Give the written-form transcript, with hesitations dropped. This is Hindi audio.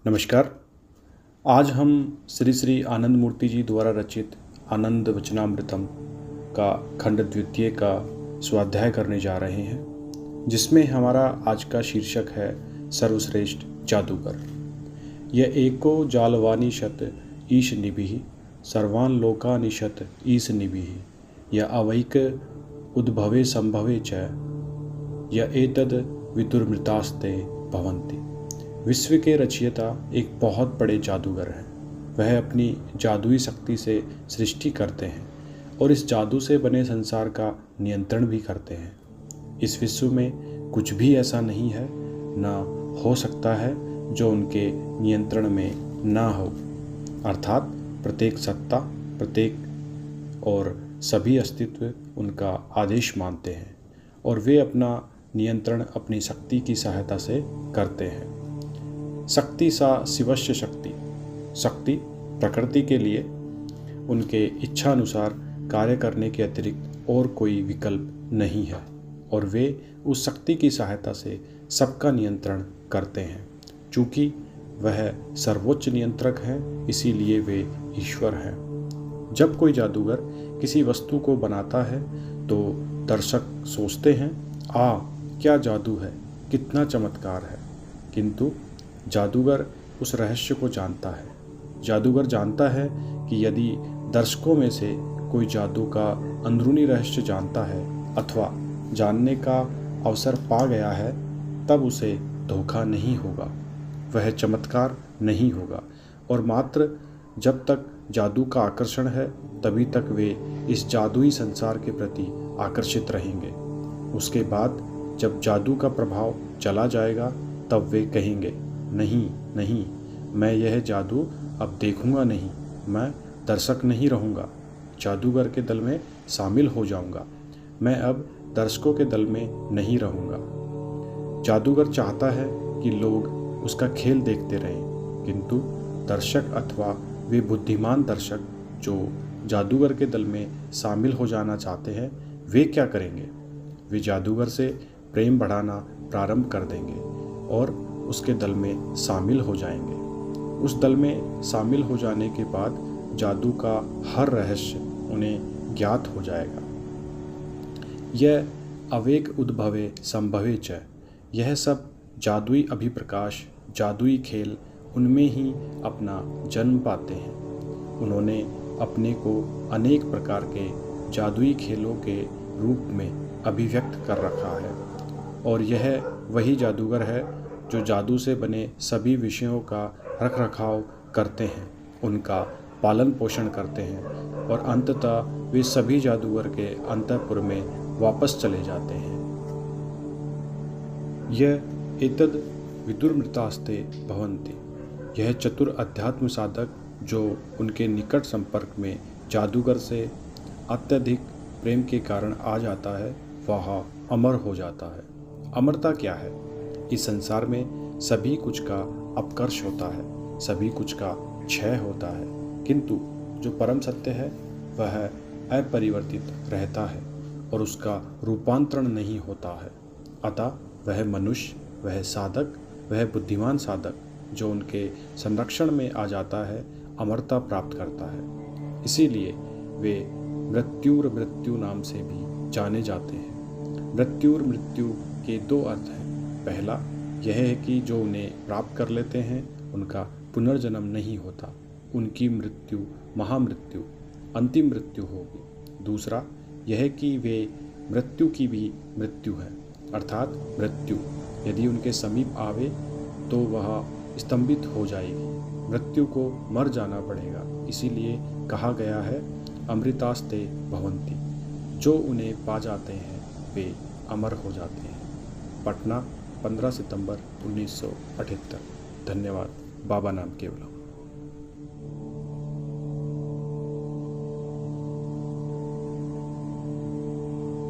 नमस्कार। आज हम श्री श्री आनंद मूर्ति जी द्वारा रचित आनंद वचनामृतम का खंड द्वितीय का स्वाध्याय करने जा रहे हैं, जिसमें हमारा आज का शीर्षक है सर्वश्रेष्ठ जादूगर। यह एको जालवानिशत ईश निभिः सर्वान् लोकानिशत ईश निभिः यह अवैक उद्भवे संभवे च यह एतद विदुर्मृतास्ते भवन्ति। विश्व के रचयिता एक बहुत बड़े जादूगर हैं। वह अपनी जादुई शक्ति से सृष्टि करते हैं और इस जादू से बने संसार का नियंत्रण भी करते हैं। इस विश्व में कुछ भी ऐसा नहीं है, ना हो सकता है जो उनके नियंत्रण में ना हो। अर्थात प्रत्येक सत्ता, प्रत्येक और सभी अस्तित्व उनका आदेश मानते हैं और वे अपना नियंत्रण अपनी शक्ति की सहायता से करते हैं। शक्ति सा शिवस्य शक्ति। शक्ति प्रकृति के लिए उनके इच्छानुसार कार्य करने के अतिरिक्त और कोई विकल्प नहीं है और वे उस शक्ति की सहायता से सबका नियंत्रण करते हैं। चूँकि वह सर्वोच्च नियंत्रक हैं, इसीलिए वे ईश्वर हैं। जब कोई जादूगर किसी वस्तु को बनाता है तो दर्शक सोचते हैं, क्या जादू है, कितना चमत्कार है। किंतु जादूगर उस रहस्य को जानता है। जादूगर जानता है कि यदि दर्शकों में से कोई जादू का अंदरूनी रहस्य जानता है अथवा जानने का अवसर पा गया है, तब उसे धोखा नहीं होगा, वह चमत्कार नहीं होगा और मात्र जब तक जादू का आकर्षण है तभी तक वे इस जादुई संसार के प्रति आकर्षित रहेंगे। उसके बाद जब जादू का प्रभाव चला जाएगा तब वे कहेंगे, नहीं नहीं, मैं यह जादू अब देखूंगा नहीं, मैं दर्शक नहीं रहूंगा, जादूगर के दल में शामिल हो जाऊंगा, मैं अब दर्शकों के दल में नहीं रहूंगा। जादूगर चाहता है कि लोग उसका खेल देखते रहें, किंतु दर्शक अथवा वे बुद्धिमान दर्शक जो जादूगर के दल में शामिल हो जाना चाहते हैं, वे क्या करेंगे? वे जादूगर से प्रेम बढ़ाना प्रारंभ कर देंगे और उसके दल में शामिल हो जाएंगे। उस दल में शामिल हो जाने के बाद जादू का हर रहस्य उन्हें ज्ञात हो जाएगा। यह अवेक उद्भवे संभवे च, यह सब जादुई अभिप्रकाश, जादुई खेल उनमें ही अपना जन्म पाते हैं। उन्होंने अपने को अनेक प्रकार के जादुई खेलों के रूप में अभिव्यक्त कर रखा है और यह वही जादूगर है जो जादू से बने सभी विषयों का रखरखाव करते हैं, उनका पालन पोषण करते हैं और अंततः वे सभी जादूगर के अंतःपुर में वापस चले जाते हैं। यह एतद विदुर्मृतास्ते भवन्ति, यह चतुर अध्यात्म साधक जो उनके निकट संपर्क में जादूगर से अत्यधिक प्रेम के कारण आ जाता है, वह अमर हो जाता है। अमरता क्या है? इस संसार में सभी कुछ का अपकर्ष होता है, सभी कुछ का क्षय होता है, किंतु जो परम सत्य है वह अपरिवर्तित रहता है और उसका रूपांतरण नहीं होता है। अतः वह मनुष्य, वह साधक, वह बुद्धिमान साधक जो उनके संरक्षण में आ जाता है, अमरता प्राप्त करता है। इसीलिए वे मृत्यु नाम से भी जाने जाते हैं। मृत्यु के दो अर्थ हैं। पहला यह है कि जो उन्हें प्राप्त कर लेते हैं उनका पुनर्जन्म नहीं होता, उनकी मृत्यु महामृत्यु, अंतिम मृत्यु होगी। दूसरा यह है कि वे मृत्यु की भी मृत्यु है, अर्थात मृत्यु यदि उनके समीप आवे तो वह स्तंभित हो जाएगी, मृत्यु को मर जाना पड़ेगा। इसीलिए कहा गया है अमृतास्ते भवन्ति, जो उन्हें पा जाते हैं वे अमर हो जाते हैं। पटना 15 सितंबर 1978। धन्यवाद। बाबा नाम केवलम।